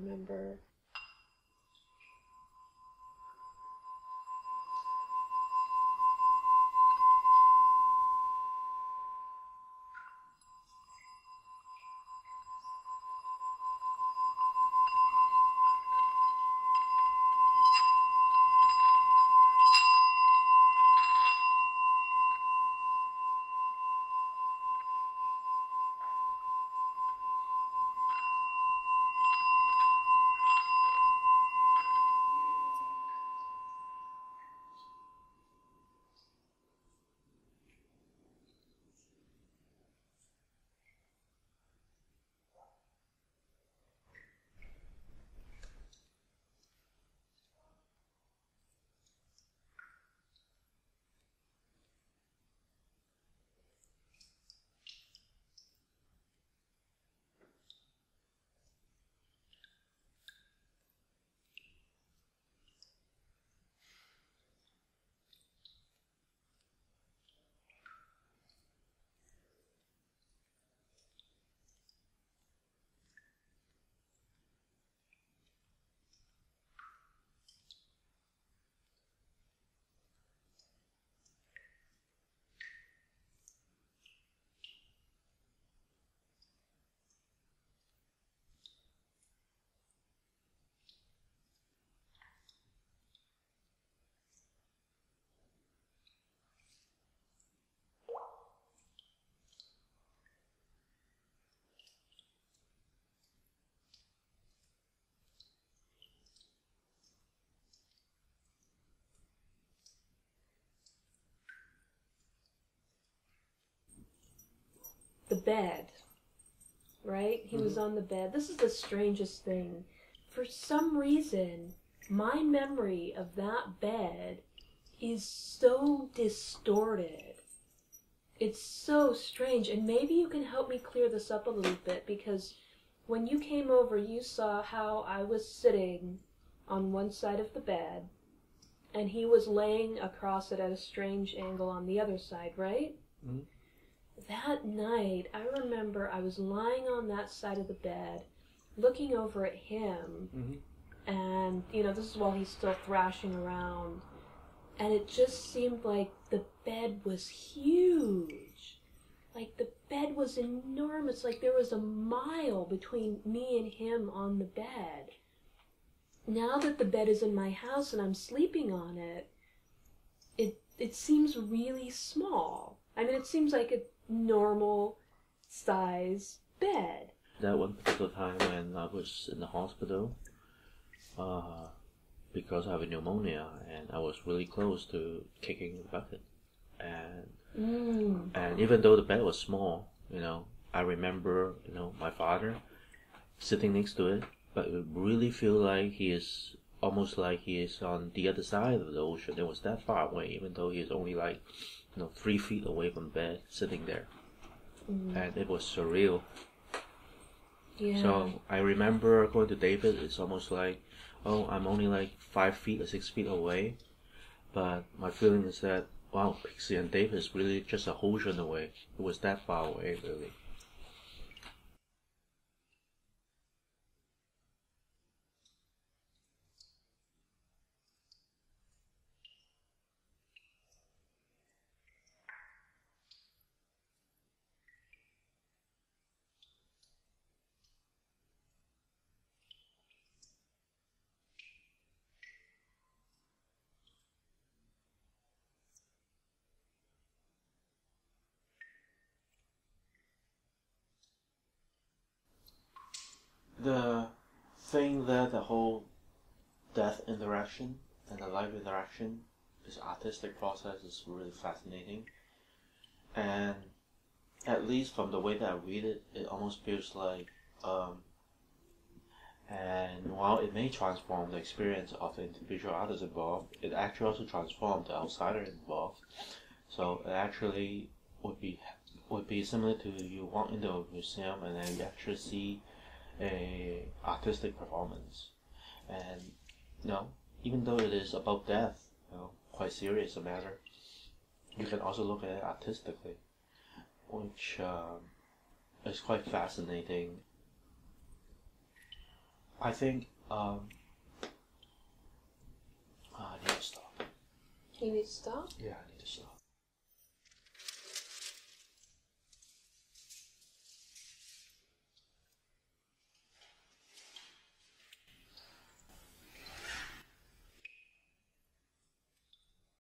remember. The bed, right? He was on the bed. This is the strangest thing. For some reason, my memory of that bed is so distorted. It's so strange, and maybe you can help me clear this up a little bit, because when you came over, you saw how I was sitting on one side of the bed, and he was laying across it at a strange angle on the other side, right? Mm-hmm. That night, I remember I was lying on that side of the bed, looking over at him, and, this is while he's still thrashing around, and it just seemed like the bed was huge. Like, the bed was enormous, like there was a mile between me and him on the bed. Now that the bed is in my house and I'm sleeping on it, it seems really small. I mean, it seems like a normal size bed. That one particular time when I was in the hospital, because I have pneumonia, and I was really close to kicking the bucket. And even though the bed was small, I remember, my father sitting next to it, but it really feel like he is almost like he is on the other side of the ocean. It was that far away, even though he is only like 3 feet away from bed, sitting there. And it was surreal. Yeah. So I remember going to David, it's almost like, oh, I'm only like 5 feet or 6 feet away. But my feeling is that, wow, Pixie and David is really just a ocean away. It was that far away, really. The thing that the whole death interaction and the life interaction, this artistic process is really fascinating. And at least from the way that I read it, it almost feels like, and while it may transform the experience of the individual artist involved, it actually also transforms the outsider involved. So it actually would be similar to you walk into a museum and then you actually see a artistic performance. And even though it is about death, quite serious a matter, you can also look at it artistically, which is quite fascinating. I think I need to stop. You need to stop? Yeah, I need to stop.